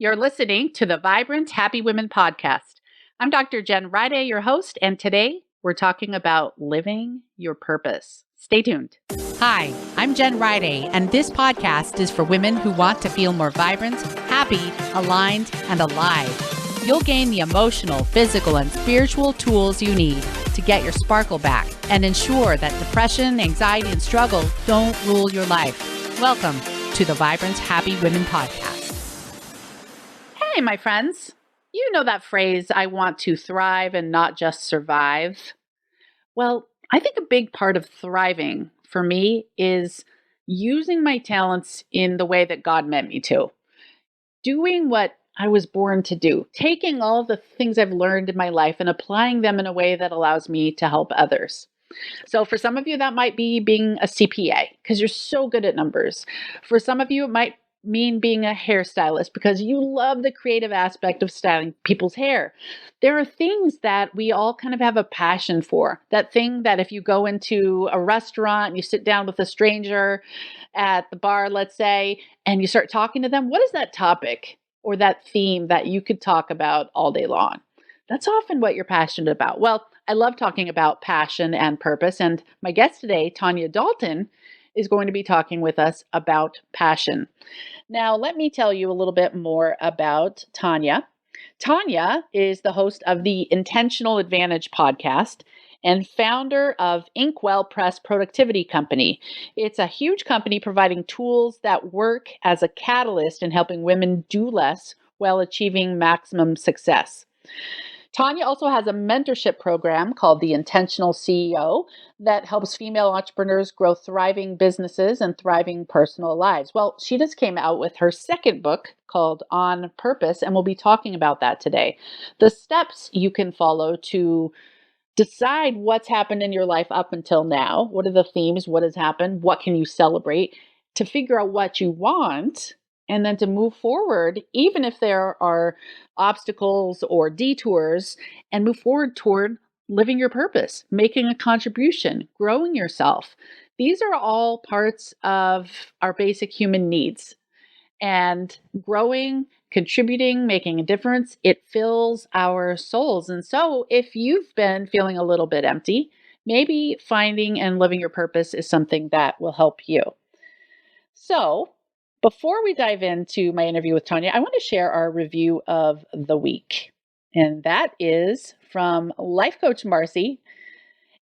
You're listening to the Vibrant Happy Women podcast. I'm Dr. Jen Riday, your host, and today we're talking about living your purpose. Stay tuned. Hi, I'm Jen Riday, and this podcast is for women who want to feel more vibrant, happy, aligned, and alive. You'll gain the emotional, physical, and spiritual tools you need to get your sparkle back and ensure that depression, anxiety, and struggle don't rule your life. Welcome to the Vibrant Happy Women podcast. Hey, my friends. You know that phrase, I want to thrive and not just survive? Well, I think a big part of thriving for me is using my talents in the way that God meant me to. Doing what I was born to do, taking all the things I've learned in my life and applying them in a way that allows me to help others. So for some of you, that might be being a CPA because you're so good at numbers. For some of you, it might mean being a hairstylist because you love the creative aspect of styling people's hair. There are things that we all kind of have a passion for. That thing that if you go into a restaurant and you sit down with a stranger at the bar, let's say, and you start talking to them, what is that topic or that theme that you could talk about all day long? That's often what you're passionate about. Well, I love talking about passion and purpose. And my guest today, Tanya Dalton, is going to be talking with us about passion. Now, let me tell you a little bit more about Tanya. Tanya is the host of the Intentional Advantage podcast and founder of Inkwell Press Productivity Company. It's a huge company providing tools that work as a catalyst in helping women do less while achieving maximum success. Tanya also has a mentorship program called the Intentional CEO that helps female entrepreneurs grow thriving businesses and thriving personal lives. Well, she just came out with her second book called On Purpose, and we'll be talking about that today. The steps you can follow to decide what's happened in your life up until now. What are the themes? What has happened? What can you celebrate? To figure out what you want and then to move forward, even if there are obstacles or detours, and move forward toward living your purpose, making a contribution, growing yourself. These are all parts of our basic human needs. And growing, contributing, making a difference, it fills our souls. And so if you've been feeling a little bit empty, maybe finding and living your purpose is something that will help you. So before we dive into my interview with Tanya, I want to share our review of the week. And that is from Life Coach Marcy.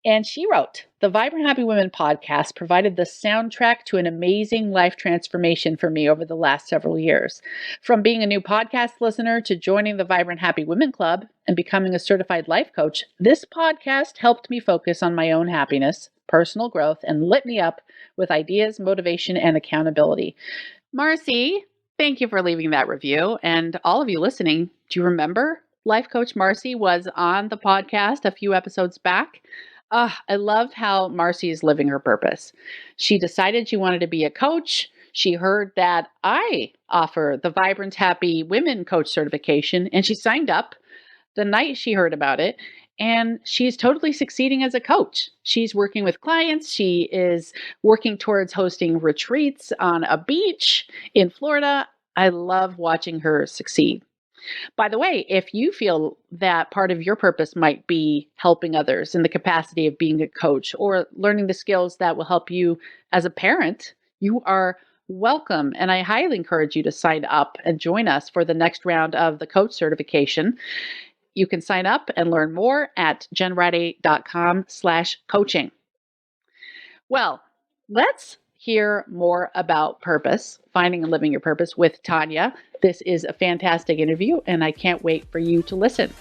And she wrote, "The Vibrant Happy Women podcast provided the soundtrack to an amazing life transformation for me over the last several years. From being a new podcast listener to joining the Vibrant Happy Women Club and becoming a certified life coach, this podcast helped me focus on my own happiness, personal growth, and lit me up with ideas, motivation, and accountability." Marcy, thank you for leaving that review. And all of you listening, do you remember Life Coach Marcy was on the podcast a few episodes back? I love how Marcy is living her purpose. She decided she wanted to be a coach. She heard that I offer the Vibrant Happy Women Coach certification, and she signed up the night she heard about it. And she's totally succeeding as a coach. She's working with clients. She is working towards hosting retreats on a beach in Florida. I love watching her succeed. By the way, if you feel that part of your purpose might be helping others in the capacity of being a coach or learning the skills that will help you as a parent, you are welcome. And I highly encourage you to sign up and join us for the next round of the coach certification. You can sign up and learn more at jenriday.com/coaching. Well, let's hear more about purpose, finding and living your purpose with Tanya. This is a fantastic interview, and I can't wait for you to listen.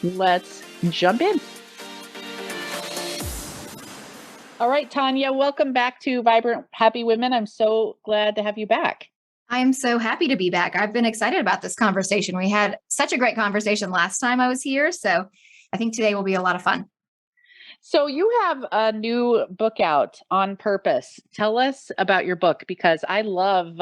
Let's jump in. All right, Tanya, welcome back to Vibrant Happy Women. I'm so glad to have you back. I'm so happy to be back. I've been excited about this conversation. We had such a great conversation last time I was here, so I think today will be a lot of fun. So you have a new book out, On Purpose. Tell us about your book, because I loved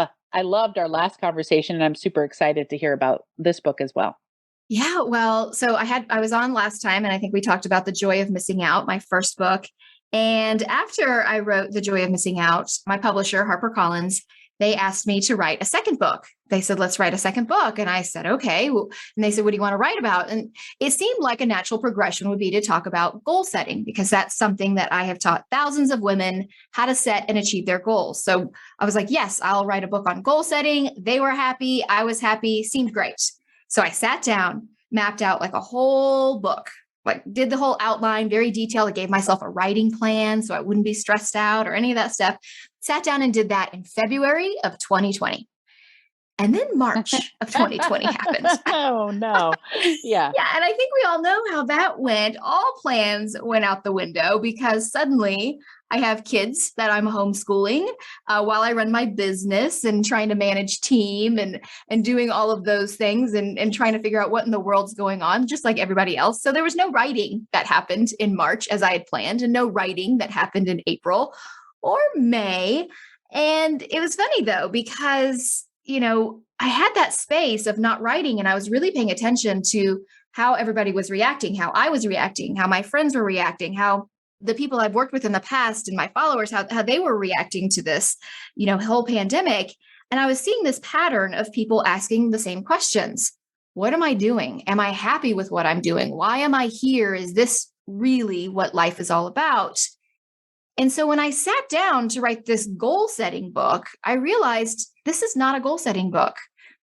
our last conversation, and I'm super excited to hear about this book as well. Yeah, well, so I was on last time, and I think we talked about The Joy of Missing Out, my first book. And after I wrote The Joy of Missing Out, my publisher, HarperCollins, they asked me to write a second book. They said, let's write a second book. And I said, okay. Well, and they said, what do you want to write about? And it seemed like a natural progression would be to talk about goal setting, because that's something that I have taught thousands of women how to set and achieve their goals. So I was like, yes, I'll write a book on goal setting. They were happy. I was happy. Seemed great. So I sat down, mapped out like a whole book, like did the whole outline, very detailed. I gave myself a writing plan so I wouldn't be stressed out or any of that stuff. Sat down and did that in February of 2020. And then March of 2020 happened. Oh, no. Yeah. Yeah. And I think we all know how that went. All plans went out the window because suddenly I have kids that I'm homeschooling while I run my business and trying to manage team and doing all of those things and trying to figure out what in the world's going on, just like everybody else. So there was no writing that happened in March as I had planned, and no writing that happened in April or May. And it was funny though, because I had that space of not writing, and I was really paying attention to how everybody was reacting, how I was reacting, how my friends were reacting, how the people I've worked with in the past and my followers, how they were reacting to this, whole pandemic. And I was seeing this pattern of people asking the same questions. What am I doing? Am I happy with what I'm doing? Why am I here? Is this really what life is all about? And so when I sat down to write this goal setting book, I realized this is not a goal setting book.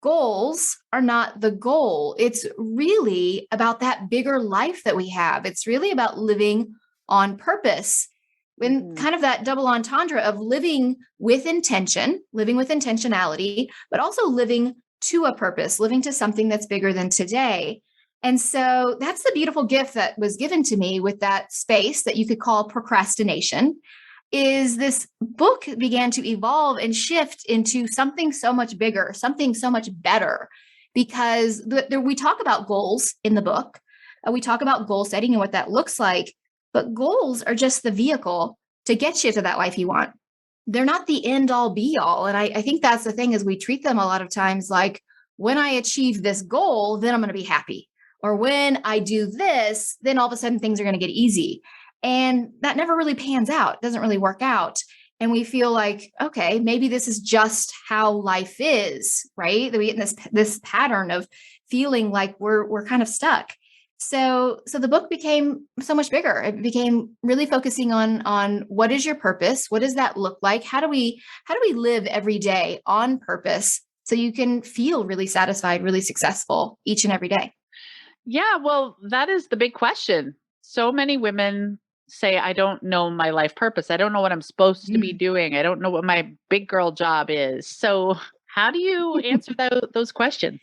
Goals are not the goal. It's really about that bigger life that we have. It's really about living on purpose, when kind of that double entendre of living with intention, living with intentionality, but also living to a purpose, living to something that's bigger than today. And so that's the beautiful gift that was given to me with that space that you could call procrastination. Is this book began to evolve and shift into something so much bigger, something so much better, because we talk about goals in the book. We talk about goal setting and what that looks like, but goals are just the vehicle to get you to that life you want. They're not the end all be all. And I think that's the thing, is we treat them a lot of times like, when I achieve this goal, then I'm going to be happy. Or when I do this, then all of a sudden things are going to get easy. And that never really pans out. It doesn't really work out. And we feel like, okay, maybe this is just how life is, right? That we get in this pattern of feeling like we're kind of stuck. So the book became so much bigger. It became really focusing on what is your purpose? What does that look like? How do we live every day on purpose so you can feel really satisfied, really successful each and every day? Yeah, well, that is the big question. So many women say, I don't know my life purpose. I don't know what I'm supposed to be doing. I don't know what my big girl job is. So how do you answer those questions?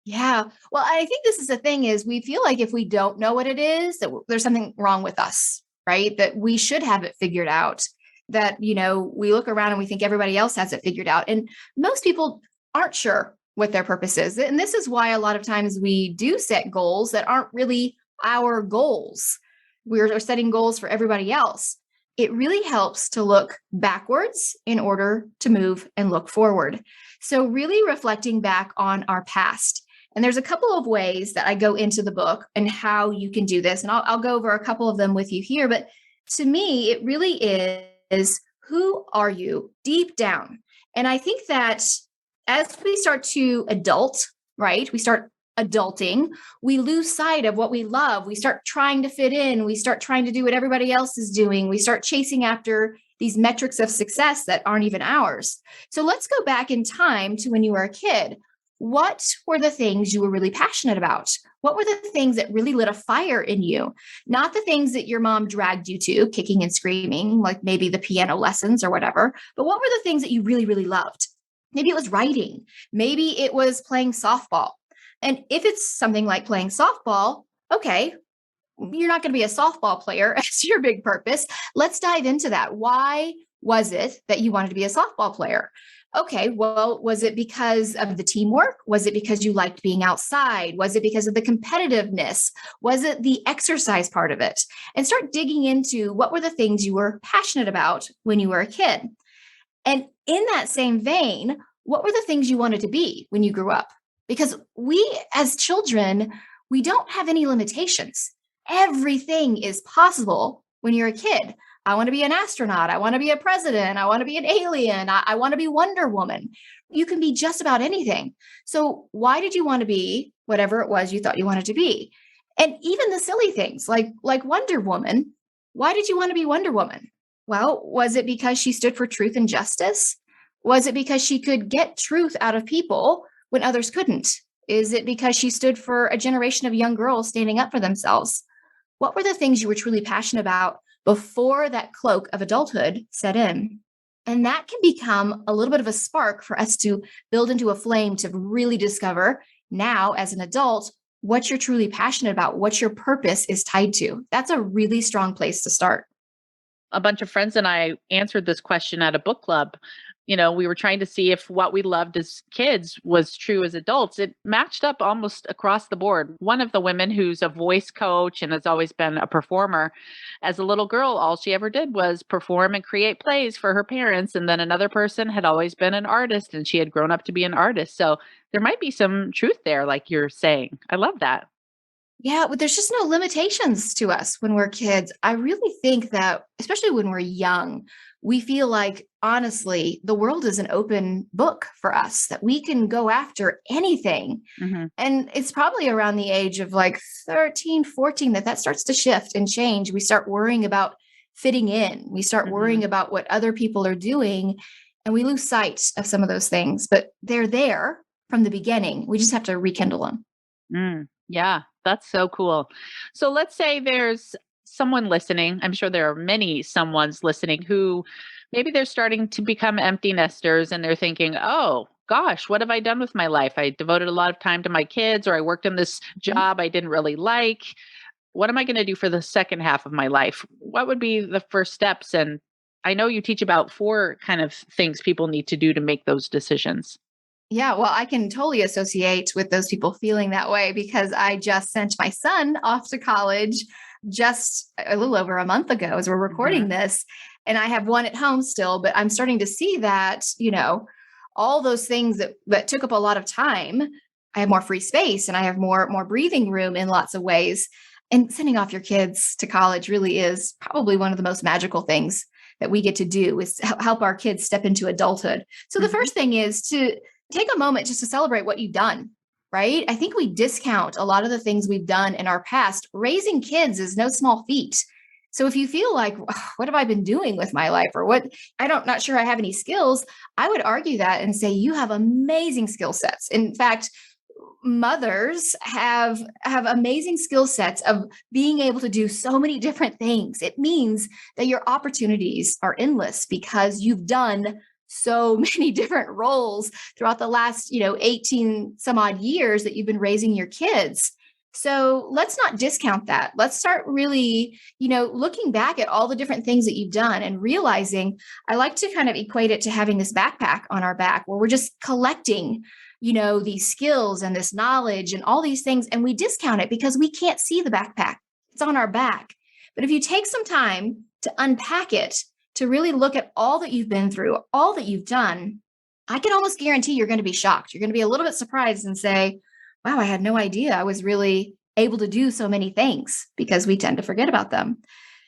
Yeah. Well, I think this is the thing, is we feel like if we don't know what it is, that there's something wrong with us, right? That we should have it figured out, that, we look around and we think everybody else has it figured out. And most people aren't sure what their purpose is. And this is why a lot of times we do set goals that aren't really our goals. We're setting goals for everybody else. It really helps to look backwards in order to move and look forward. So really reflecting back on our past. And there's a couple of ways that I go into the book and how you can do this. And I'll go over a couple of them with you here. But to me, it really is, who are you deep down? And I think that as we start to adult, right? We start adulting, we lose sight of what we love. We start trying to fit in. We start trying to do what everybody else is doing. We start chasing after these metrics of success that aren't even ours. So let's go back in time to when you were a kid. What were the things you were really passionate about? What were the things that really lit a fire in you? Not the things that your mom dragged you to, kicking and screaming, like maybe the piano lessons or whatever, but what were the things that you really, really loved? Maybe it was writing. Maybe it was playing softball. And if it's something like playing softball, okay, you're not going to be a softball player as your big purpose. Let's dive into that. Why was it that you wanted to be a softball player? Okay, well, was it because of the teamwork? Was it because you liked being outside? Was it because of the competitiveness? Was it the exercise part of it? And start digging into what were the things you were passionate about when you were a kid. And in that same vein, what were the things you wanted to be when you grew up? Because we as children, we don't have any limitations. Everything is possible when you're a kid. I want to be an astronaut. I want to be a president. I want to be an alien. I want to be Wonder Woman. You can be just about anything. So why did you want to be whatever it was you thought you wanted to be? And even the silly things like Wonder Woman. Why did you want to be Wonder Woman? Well, was it because she stood for truth and justice? Was it because she could get truth out of people when others couldn't? Is it because she stood for a generation of young girls standing up for themselves? What were the things you were truly passionate about before that cloak of adulthood set in? And that can become a little bit of a spark for us to build into a flame to really discover now as an adult what you're truly passionate about, what your purpose is tied to. That's a really strong place to start. A bunch of friends and I answered this question at a book club. We were trying to see if what we loved as kids was true as adults. It matched up almost across the board. One of the women, who's a voice coach and has always been a performer, as a little girl, all she ever did was perform and create plays for her parents. And then another person had always been an artist and she had grown up to be an artist. So there might be some truth there, like you're saying. I love that. Yeah, but there's just no limitations to us when we're kids. I really think that, especially when we're young, we feel like, honestly, the world is an open book for us, that we can go after anything. Mm-hmm. And it's probably around the age of like 13, 14 that starts to shift and change. We start worrying about fitting in. We start worrying about what other people are doing, and we lose sight of some of those things, but they're there from the beginning. We just have to rekindle them. Yeah, that's so cool. So let's say there's someone listening. I'm sure there are many someones listening who maybe they're starting to become empty nesters and they're thinking, oh gosh, what have I done with my life? I devoted a lot of time to my kids, or I worked in this job I didn't really like. What am I going to do for the second half of my life? What would be the first steps? And I know you teach about 4 kind of things people need to do to make those decisions. Yeah, well, I can totally associate with those people feeling that way because I just sent my son off to college just a little over a month ago as we're recording this. And I have one at home still, but I'm starting to see that, all those things that took up a lot of time, I have more free space and I have more breathing room in lots of ways. And sending off your kids to college really is probably one of the most magical things that we get to do, is help our kids step into adulthood. So the first thing is to take a moment just to celebrate what you've done, right? I think we discount a lot of the things we've done in our past. Raising kids is no small feat. So if you feel like, what have I been doing with my life, or not sure I have any skills, I would argue that and say you have amazing skill sets. In fact, mothers have amazing skill sets of being able to do so many different things. It means that your opportunities are endless because you've done so many different roles throughout the last, 18 some odd years that you've been raising your kids. So let's not discount that. Let's start really, looking back at all the different things that you've done and realizing, I like to kind of equate it to having this backpack on our back where we're just collecting, these skills and this knowledge and all these things. And we discount it because we can't see the backpack. It's on our back. But if you take some time to unpack it, to really look at all that you've been through, all that you've done, I can almost guarantee you're going to be shocked. You're going to be a little bit surprised and say, wow, I had no idea I was really able to do so many things, because we tend to forget about them.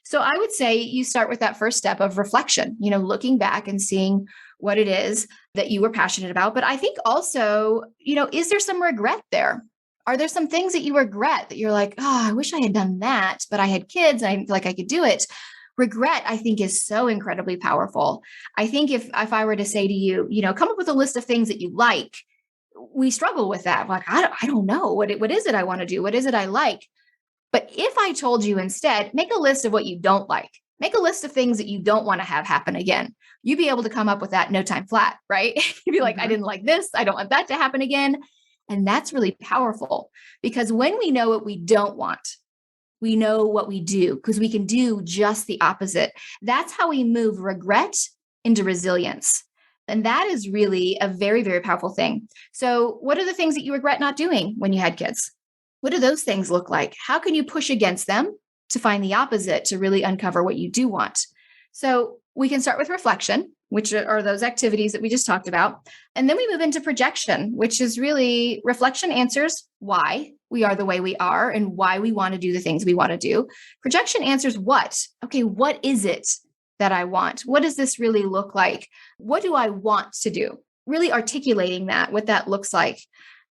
So I would say you start with that first step of reflection, looking back and seeing what it is that you were passionate about. But I think also, is there some regret there? Are there some things that you regret that you're like, oh, I wish I had done that, but I had kids and I feel like I could do it? Regret, I think, is so incredibly powerful. I think if I were to say to you, come up with a list of things that you like, we struggle with that. Like, I don't know. What is it I want to do? What is it I like? But if I told you instead, make a list of what you don't like, make a list of things that you don't want to have happen again, you'd be able to come up with that in no time flat, right? You'd be like, I didn't like this. I don't want that to happen again. And that's really powerful, because when we know what we don't want, we know what we do, because we can do just the opposite. That's how we move regret into resilience. And that is really a very, very powerful thing. So what are the things that you regret not doing when you had kids? What do those things look like? How can you push against them to find the opposite, to really uncover what you do want? So we can start with reflection, which are those activities that we just talked about. And then we move into projection, which is really reflection answers why we are the way we are and why we want to do the things we want to do. Projection answers what? Okay, what is it that I want? What does this really look like? What do I want to do? Really articulating that, what that looks like,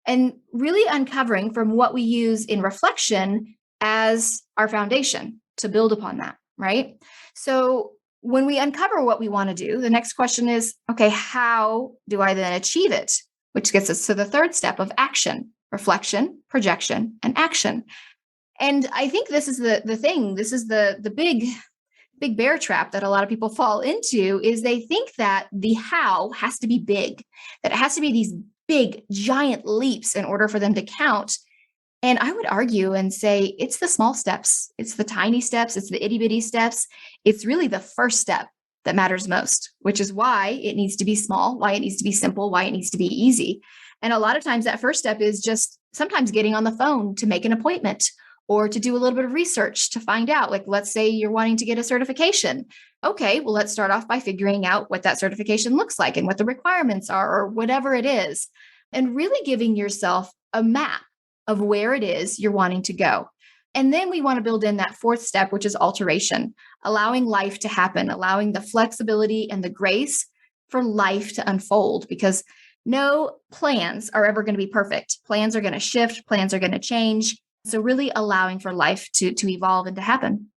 and really uncovering from what we use in reflection as our foundation to build upon that, right? So when we uncover what we want to do, the next question is, okay, how do I then achieve it? Which gets us to the third step of action: reflection, projection, and action. And I think this is the thing. This is the big bear trap that a lot of people fall into, is they think that the how has to be big, that it has to be these big, giant leaps in order for them to count. And I would argue and say it's the small steps. It's the tiny steps. It's the itty bitty steps. It's really the first step that matters most, which is why it needs to be small, why it needs to be simple, why it needs to be easy. And a lot of times that first step is just sometimes getting on the phone to make an appointment, or to do a little bit of research to find out, like, let's say you're wanting to get a certification. Okay, well, let's start off by figuring out what that certification looks like and what the requirements are, or whatever it is, and really giving yourself a map of where it is you're wanting to go. And then we want to build in that fourth step, which is alteration, allowing life to happen, allowing the flexibility and the grace for life to unfold, because no plans are ever going to be perfect. Plans are going to shift, plans are going to change. So really allowing for life to evolve and to happen.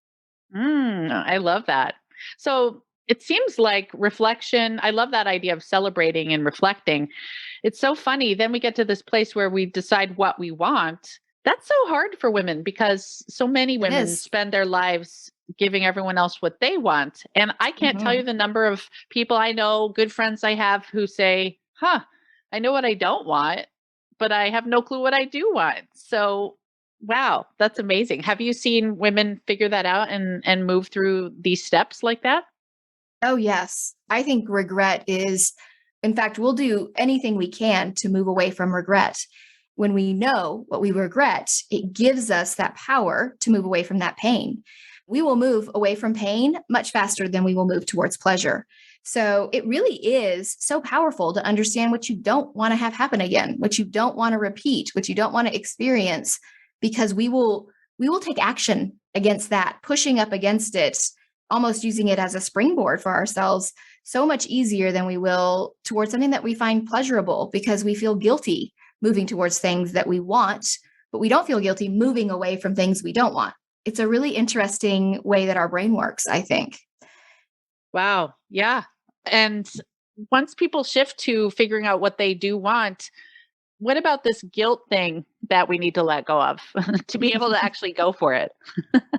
I love that. So it seems like reflection. I love that idea of celebrating and reflecting. It's so funny. Then we get to this place where we decide what we want. That's so hard for women, because so many women spend their lives giving everyone else what they want. And I can't tell you the number of people I know, good friends I have, who say, I know what I don't want, but I have no clue what I do want. So wow, that's amazing. Have you seen women figure that out and move through these steps like that? Oh, yes. I think regret is, in fact, we'll do anything we can to move away from regret. When we know what we regret, it gives us that power to move away from that pain. We will move away from pain much faster than we will move towards pleasure. So it really is so powerful to understand what you don't want to have happen again, what you don't want to repeat, what you don't want to experience, because we will take action against that, pushing up against it, almost using it as a springboard for ourselves, so much easier than we will towards something that we find pleasurable, because we feel guilty moving towards things that we want, but we don't feel guilty moving away from things we don't want. It's a really interesting way that our brain works, I think. Wow. Yeah. And once people shift to figuring out what they do want, what about this guilt thing that we need to let go of to be able to actually go for it?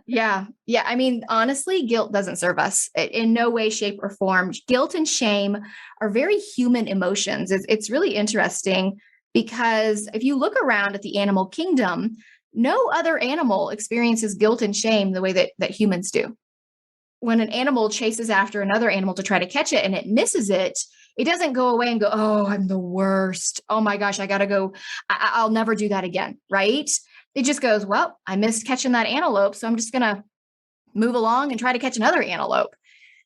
Yeah. Yeah. I mean, honestly, guilt doesn't serve us in no way, shape, or form. Guilt and shame are very human emotions. It's really interesting, because if you look around at the animal kingdom, no other animal experiences guilt and shame the way that humans do. When an animal chases after another animal to try to catch it and it misses it, it doesn't go away and go, oh, I'm the worst. Oh my gosh, I got to go. I'll never do that again. Right? It just goes, well, I missed catching that antelope, so I'm just going to move along and try to catch another antelope.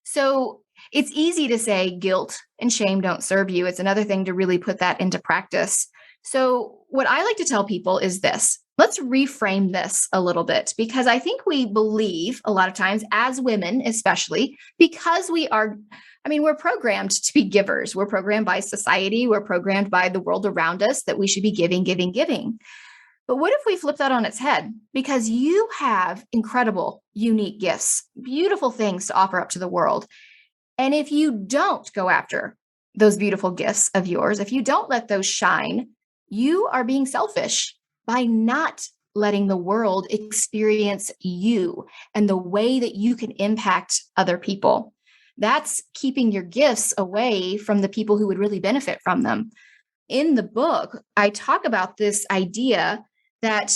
So it's easy to say guilt and shame don't serve you. It's another thing to really put that into practice. So what I like to tell people is this: let's reframe this a little bit, because I think we believe a lot of times, as women, especially because we're programmed to be givers. We're programmed by society. We're programmed by the world around us that we should be giving, giving, giving. But what if we flip that on its head? Because you have incredible, unique gifts, beautiful things to offer up to the world. And if you don't go after those beautiful gifts of yours, if you don't let those shine, you are being selfish by not letting the world experience you and the way that you can impact other people. That's keeping your gifts away from the people who would really benefit from them. In the book, I talk about this idea that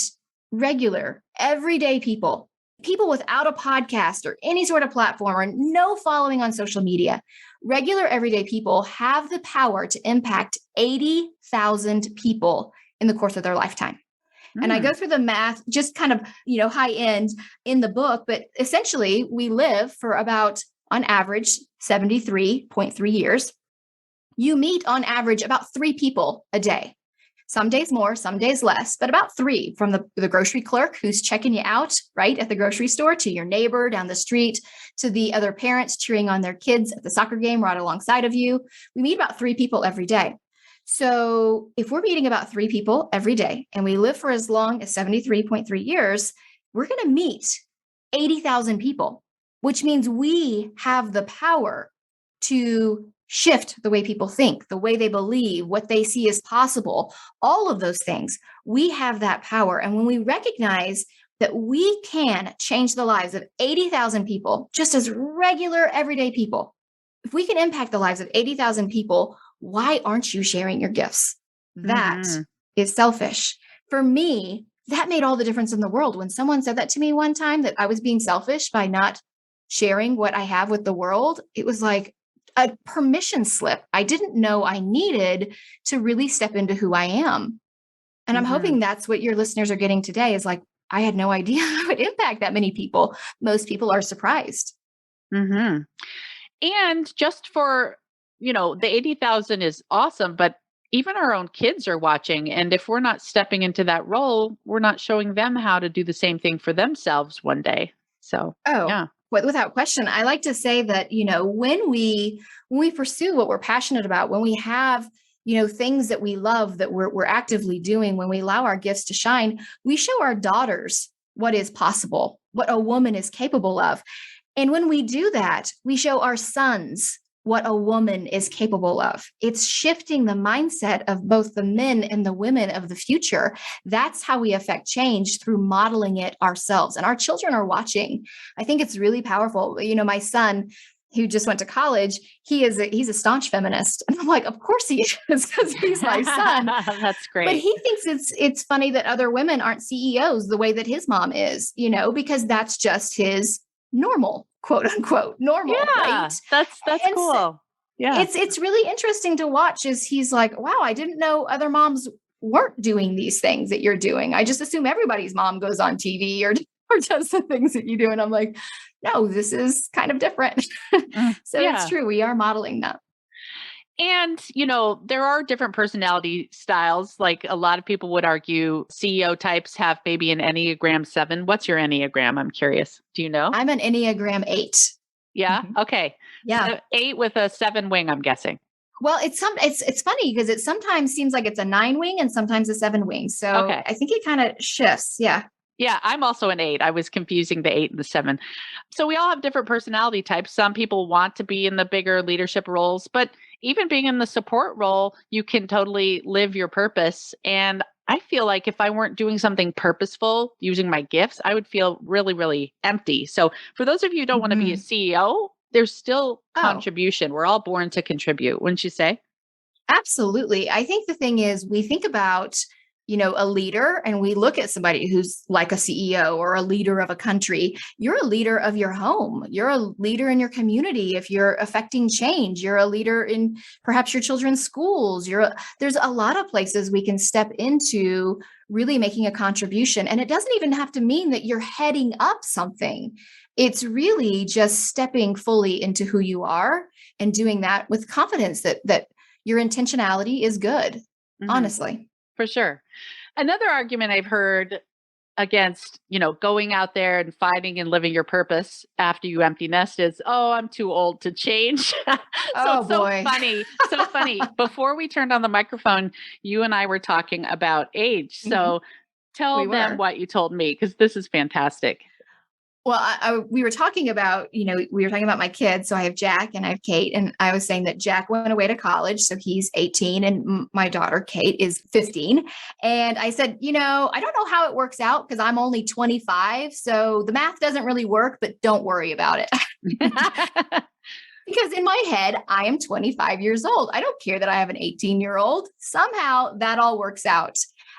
regular, everyday people without a podcast or any sort of platform or no following on social media, regular everyday people have the power to impact 80,000 people in the course of their lifetime. And I go through the math, just kind of, high end in the book, but essentially we live for about, on average, 73.3 years. You meet on average about 3 people a day. Some days more, some days less, but about 3, from the grocery clerk who's checking you out right at the grocery store, to your neighbor down the street, to the other parents cheering on their kids at the soccer game right alongside of you. We meet about 3 people every day. So if we're meeting about 3 people every day and we live for as long as 73.3 years, we're going to meet 80,000 people, which means we have the power to shift the way people think, the way they believe, what they see as possible, all of those things. We have that power. And when we recognize that we can change the lives of 80,000 people, just as regular, everyday people, if we can impact the lives of 80,000 people, why aren't you sharing your gifts? That is selfish. For me, that made all the difference in the world. When someone said that to me one time, that I was being selfish by not sharing what I have with the world, it was like a permission slip I didn't know I needed to really step into who I am. And I'm hoping that's what your listeners are getting today, is like, I had no idea I would impact that many people. Most people are surprised. And just for, the 80,000 is awesome, but even our own kids are watching. And if we're not stepping into that role, we're not showing them how to do the same thing for themselves one day. So, yeah. Without question, I like to say that, when we pursue what we're passionate about, when we have, things that we love that we're actively doing, when we allow our gifts to shine, we show our daughters what is possible, what a woman is capable of. And when we do that, we show our sons what a woman is capable of. It's shifting the mindset of both the men and the women of the future. That's how we affect change, through modeling it ourselves. And our children are watching. I think it's really powerful. My son, who just went to college, he's a staunch feminist. And I'm like, of course he is, because he's my son. That's great. But he thinks it's funny that other women aren't CEOs the way that his mom is, because that's just his normal, quote unquote, normal. Yeah, right? That's cool. Yeah. It's really interesting to watch, as he's like, wow, I didn't know other moms weren't doing these things that you're doing. I just assume everybody's mom goes on TV or does the things that you do. And I'm like, no, this is kind of different. So it's true. We are modeling that. And, there are different personality styles. Like, a lot of people would argue CEO types have maybe an Enneagram 7. What's your Enneagram? I'm curious. Do you know? I'm an Enneagram 8. Yeah. Okay. Yeah. So 8 with a 7 wing, I'm guessing. Well, it's funny because it sometimes seems like it's a 9 wing and sometimes a 7 wing. So I think it kind of shifts. Yeah. Yeah, I'm also an 8. I was confusing the 8 and the 7. So we all have different personality types. Some people want to be in the bigger leadership roles, but even being in the support role, you can totally live your purpose. And I feel like if I weren't doing something purposeful using my gifts, I would feel really, really empty. So for those of you who don't want to be a CEO, there's still contribution. We're all born to contribute, wouldn't you say? Absolutely. I think the thing is, we think about, a leader, and we look at somebody who's like a CEO or a leader of a country. You're a leader of your home. You're a leader in your community. If you're affecting change, you're a leader in perhaps your children's schools. There's a lot of places we can step into really making a contribution. And it doesn't even have to mean that you're heading up something. It's really just stepping fully into who you are and doing that with confidence that your intentionality is good, honestly. For sure. Another argument I've heard against, going out there and finding and living your purpose after you empty nest is, I'm too old to change. Boy. So funny. So funny. Before we turned on the microphone, you and I were talking about age. So tell them what you told me, because this is fantastic. Well, we were talking about, my kids. So I have Jack and I have Kate. And I was saying that Jack went away to college. So he's 18 and my daughter, Kate, is 15. And I said, I don't know how it works out because I'm only 25. So the math doesn't really work, but don't worry about it. Because in my head, I am 25 years old. I don't care that I have an 18-year-old. Somehow that all works out,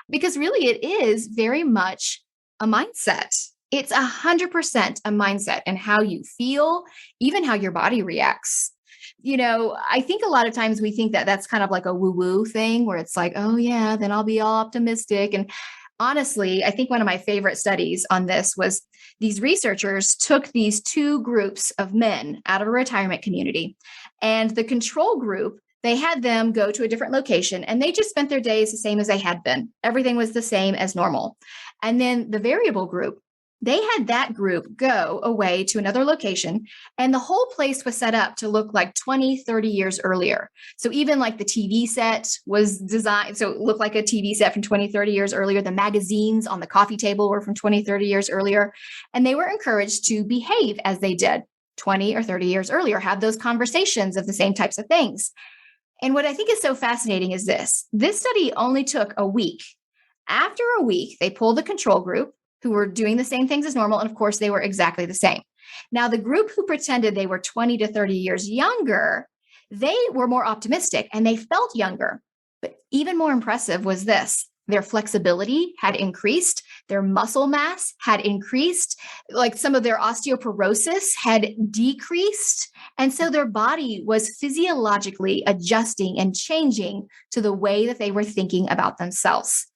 because really it is very much a mindset. It's 100% a mindset, and how you feel, even how your body reacts. I think a lot of times we think that that's kind of like a woo-woo thing where it's like, oh yeah, then I'll be all optimistic. And honestly, I think one of my favorite studies on this was these researchers took these 2 groups of men out of a retirement community, and the control group, they had them go to a different location and they just spent their days the same as they had been. Everything was the same as normal. And then the variable group, they had that group go away to another location, and the whole place was set up to look like 20, 30 years earlier. So even like the TV set was designed, so it looked like a TV set from 20, 30 years earlier. The magazines on the coffee table were from 20, 30 years earlier. And they were encouraged to behave as they did 20 or 30 years earlier, have those conversations of the same types of things. And what I think is so fascinating is this study only took a week. After a week, they pulled the control group, who were doing the same things as normal. And of course, they were exactly the same. Now, the group who pretended they were 20 to 30 years younger, they were more optimistic and they felt younger. But even more impressive was this. Their flexibility had increased. Their muscle mass had increased. Like some of their osteoporosis had decreased. And so their body was physiologically adjusting and changing to the way that they were thinking about themselves.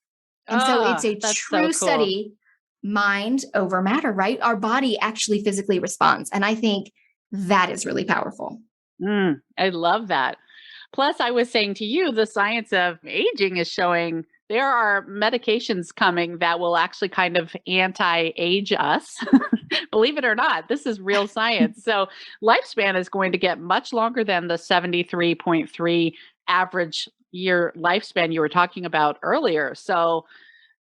And so it's a that's so true cool. study, mind over matter, right? Our body actually physically responds. And I think that is really powerful. I love that. Plus, I was saying to you, the science of aging is showing there are medications coming that will actually kind of anti-age us. Believe it or not, this is real science. So lifespan is going to get much longer than the 73.3 average year lifespan you were talking about earlier. So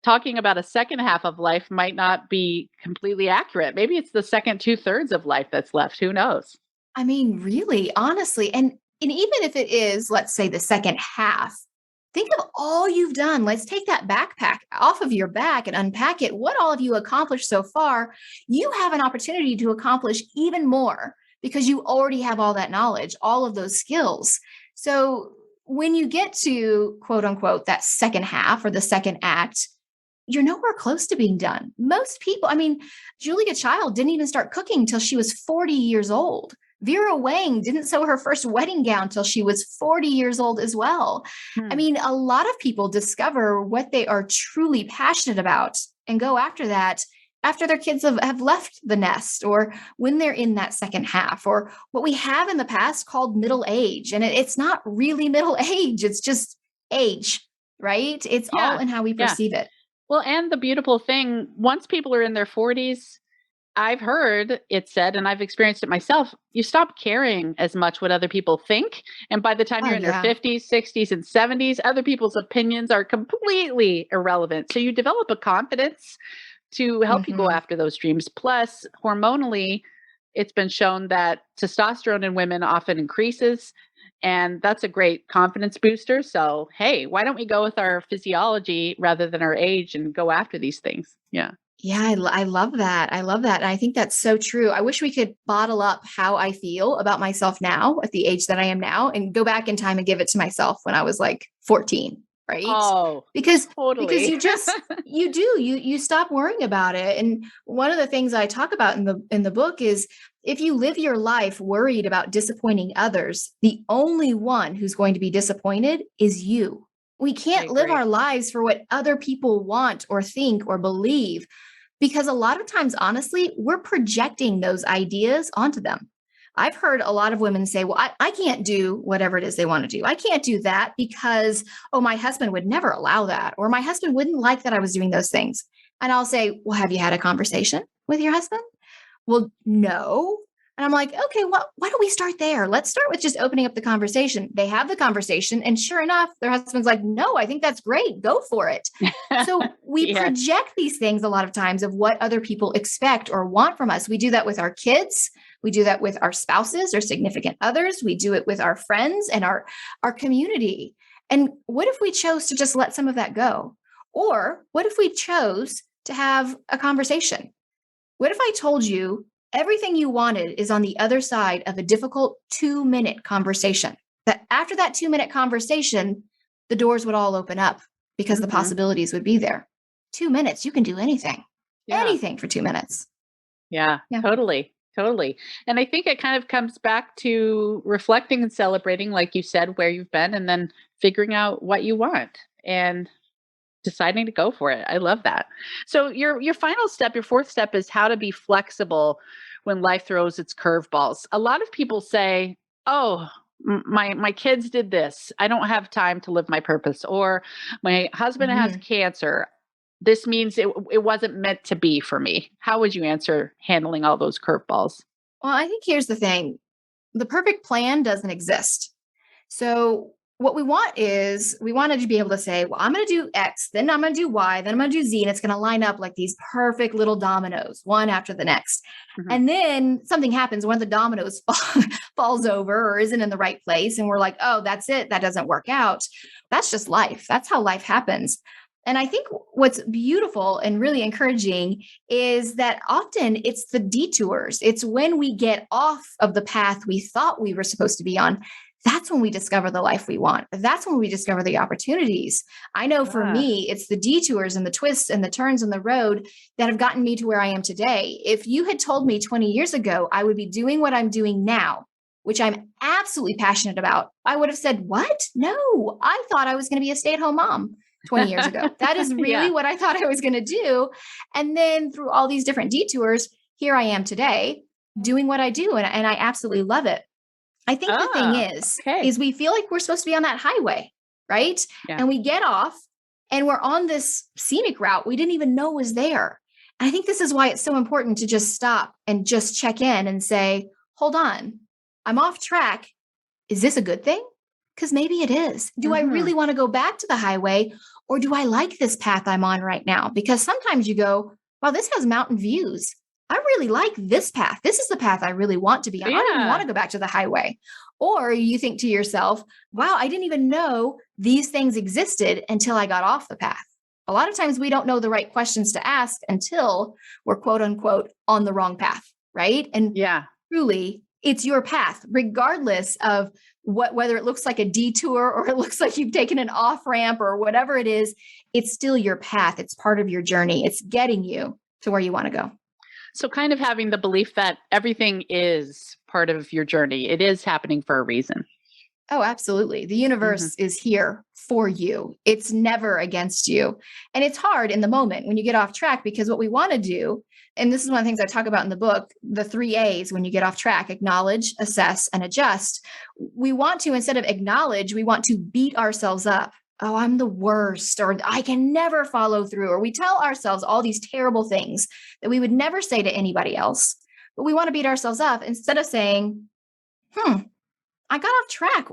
talking about a second half of life might not be completely accurate. Maybe it's the second 2/3 of life that's left. Who knows? I mean, really, honestly, and even if it is, let's say, the second half, think of all you've done. Let's take that backpack off of your back and unpack it. What all have you accomplished so far? You have an opportunity to accomplish even more because you already have all that knowledge, all of those skills. So when you get to quote unquote that second half or the second act, you're nowhere close to being done. Most people, I mean, Julia Child didn't even start cooking till she was 40 years old. Vera Wang didn't sew her first wedding gown till she was 40 years old as well. I mean, a lot of people discover what they are truly passionate about and go after that after their kids have left the nest or when they're in that second half or what we have in the past called middle age. And it's not really middle age. It's just age, right? It's all in how we perceive it. Well, and the beautiful thing, once people are in their 40s, I've heard it said, and I've experienced it myself, you stop caring as much what other people think. And by the time you're in your 50s, 60s, and 70s, other people's opinions are completely irrelevant. So you develop a confidence to help you go after those dreams. Plus, hormonally, it's been shown that testosterone in women often increases. And that's a great confidence booster. So, hey, why don't we go with our physiology rather than our age and go after these things? Yeah. Yeah, I love that. I love that. And I think that's so true. I wish we could bottle up how I feel about myself now at the age that I am now and go back in time and give it to myself when I was like 14, right? Oh, because totally. you stop worrying about it. And one of the things I talk about in the book is if you live your life worried about disappointing others, the only one who's going to be disappointed is you. We can't live our lives for what other people want or think or believe, because a lot of times, honestly, we're projecting those ideas onto them. I've heard a lot of women say, well, I can't do whatever it is they want to do. I can't do that because, oh, my husband would never allow that, or my husband wouldn't like that I was doing those things. And I'll say, well, have you had a conversation with your husband? Well, no. And I'm like, okay, well, why don't we start there? Let's start with just opening up the conversation. They have the conversation. And sure enough, their husband's like, no, I think that's great. Go for it. So we project these things a lot of times of what other people expect or want from us. We do that with our kids. We do that with our spouses or significant others. We do it with our friends and our community. And what if we chose to just let some of that go? Or what if we chose to have a conversation? What if I told you everything you wanted is on the other side of a difficult 2-minute conversation? That after that 2-minute conversation, the doors would all open up because the possibilities would be there. 2 minutes, you can do anything. Anything for 2 minutes. Yeah, totally. Totally. And I think it kind of comes back to reflecting and celebrating, like you said, where you've been, and then figuring out what you want and deciding to go for it. I love that. So your final step, your fourth step, is how to be flexible when life throws its curveballs. A lot of people say, oh, My kids did this. I don't have time to live my purpose. Or my husband has Mhm. cancer. This means it wasn't meant to be for me. How would you answer handling all those curveballs? Well, I think here's the thing. The perfect plan doesn't exist. So what we want is we wanted to be able to say, well, I'm going to do X, then I'm going to do Y, then I'm going to do Z, and it's going to line up like these perfect little dominoes, one after the next. Mhm. And then something happens, one of the dominoes falls over or isn't in the right place. And we're like, oh, that's it. That doesn't work out. That's just life. That's how life happens. And I think what's beautiful and really encouraging is that often it's the detours. It's when we get off of the path we thought we were supposed to be on. That's when we discover the life we want. That's when we discover the opportunities. I know for Ah, me, it's the detours and the twists and the turns in the road that have gotten me to where I am today. If you had told me 20 years ago, I would be doing what I'm doing now, which I'm absolutely passionate about, I would have said, what? No, I thought I was going to be a stay-at-home mom 20 years ago. That is really yeah. what I thought I was going to do. And then through all these different detours, here I am today doing what I do. And I absolutely love it. I think the thing Ah, okay. is we feel like we're supposed to be on that highway, right? Yeah. And we get off and we're on this scenic route we didn't even know was there. And I think this is why it's so important to just stop and just check in and say, hold on, I'm off track. Is this a good thing? Because maybe it is. Do I Mhm. really want to go back to the highway or do I like this path I'm on right now? Because sometimes you go, wow, this has mountain views. I really like this path. This is the path I really want to be on. I don't even want Yeah. to go back to the highway. Or you think to yourself, wow, I didn't even know these things existed until I got off the path. A lot of times we don't know the right questions to ask until we're quote unquote on the wrong path, right? And Yeah. truly, it's your path, regardless of whether it looks like a detour or it looks like you've taken an off ramp or whatever it is, it's still your path. It's part of your journey. It's getting you to where you want to go. So kind of having the belief that everything is part of your journey. It is happening for a reason. Oh, absolutely. The Mhm. universe is here for you. It's never against you. And it's hard in the moment when you get off track because what we want to do, and this is one of the things I talk about in the book, the 3 A's when you get off track: acknowledge, assess, and adjust. We want to, instead of acknowledge, we want to beat ourselves up. Oh, I'm the worst, or I can never follow through. Or we tell ourselves all these terrible things that we would never say to anybody else. But we want to beat ourselves up instead of saying, hmm, I got off track.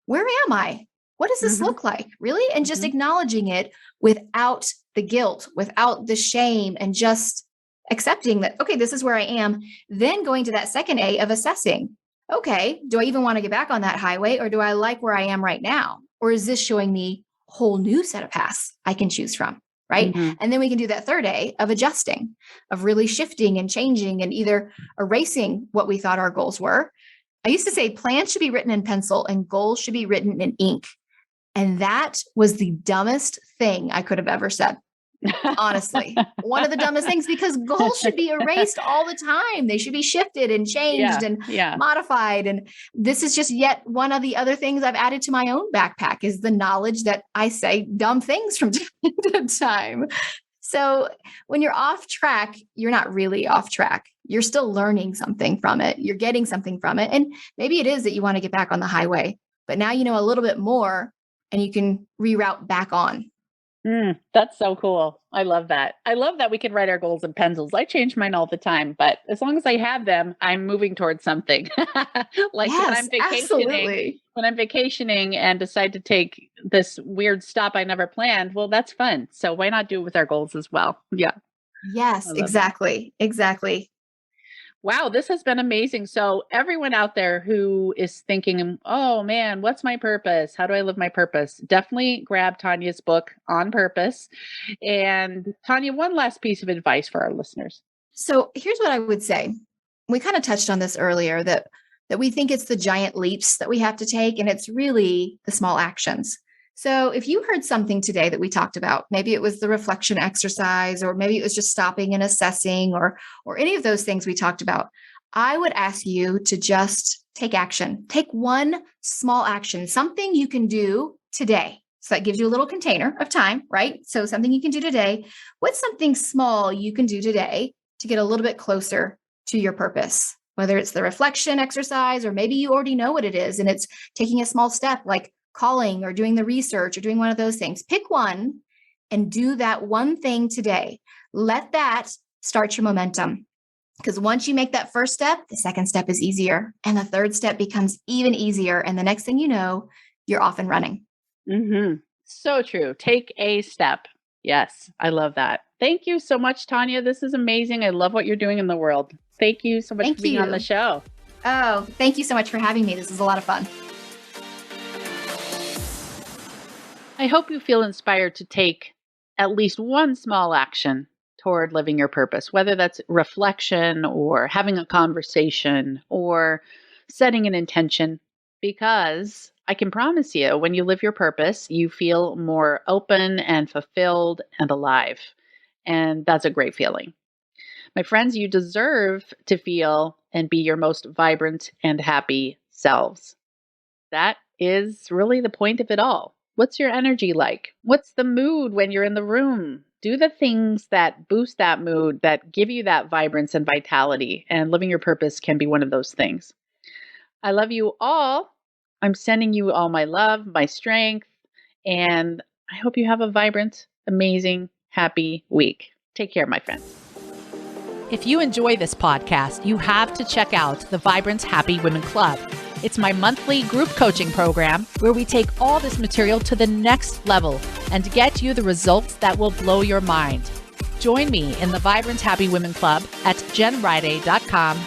Where am I? What does this Mhm. look like? Really? And just Mhm. acknowledging it without the guilt, without the shame, and just accepting that, okay, this is where I am. Then going to that second A of assessing. Okay, do I even want to get back on that highway or do I like where I am right now? Or is this showing me a whole new set of paths I can choose from? Right. Mhm. And then we can do that third A of adjusting, of really shifting and changing and either erasing what we thought our goals were. I used to say plans should be written in pencil and goals should be written in ink. And that was the dumbest thing I could have ever said. Honestly, one of the dumbest things because goals should be erased all the time. They should be shifted and changed Yeah. and Yeah. modified. And this is just yet one of the other things I've added to my own backpack is the knowledge that I say dumb things from time to time. So when you're off track, you're not really off track. You're still learning something from it. You're getting something from it. And maybe it is that you want to get back on the highway, but now you know a little bit more and you can reroute back on. That's so cool. I love that. I love that we can write our goals in pencils. I change mine all the time, but as long as I have them, I'm moving towards something. Like Yes, absolutely. when I'm vacationing and decide to take this weird stop I never planned, well, that's fun. So why not do it with our goals as well? Yeah, I Yes, love that. exactly. Exactly. Wow, this has been amazing. So, everyone out there who is thinking, oh man, what's my purpose? How do I live my purpose? Definitely grab Tanya's book, On Purpose. And, Tanya, one last piece of advice for our listeners. So here's what I would say. We kind of touched on this earlier that we think it's the giant leaps that we have to take and it's really the small actions. So if you heard something today that we talked about, maybe it was the reflection exercise or maybe it was just stopping and assessing or any of those things we talked about, I would ask you to just take action. Take one small action, something you can do today. So that gives you a little container of time, right? So something you can do today. What's something small you can do today to get a little bit closer to your purpose? whether it's the reflection exercise, or maybe you already know what it is and it's taking a small step like calling or doing the research or doing one of those things. Pick one and do that one thing today. Let that start your momentum. Because once you make that first step, the second step is easier. And the third step becomes even easier. And the next thing you know, you're off and running. So true. Take a step. Yes, I love that. Thank you so much, Tanya. This is amazing. I love what you're doing in the world. Thank you so much for being on the show. Oh, thank you so much for having me. This is a lot of fun. I hope you feel inspired to take at least one small action toward living your purpose, whether that's reflection or having a conversation or setting an intention, because I can promise you, when you live your purpose, you feel more open and fulfilled and alive. And that's a great feeling. My friends, you deserve to feel and be your most vibrant and happy selves. That is really the point of it all. What's your energy like? What's the mood when you're in the room? Do the things that boost that mood, that give you that vibrance and vitality. And living your purpose can be one of those things. I love you all. I'm sending you all my love, my strength, and I hope you have a vibrant, amazing, happy week. Take care, my friends. If you enjoy this podcast, you have to check out the Vibrant Happy Women Club. It's my monthly group coaching program where we take all this material to the next level and get you the results that will blow your mind. Join me in the Vibrant Happy Women Club at jenriday.com/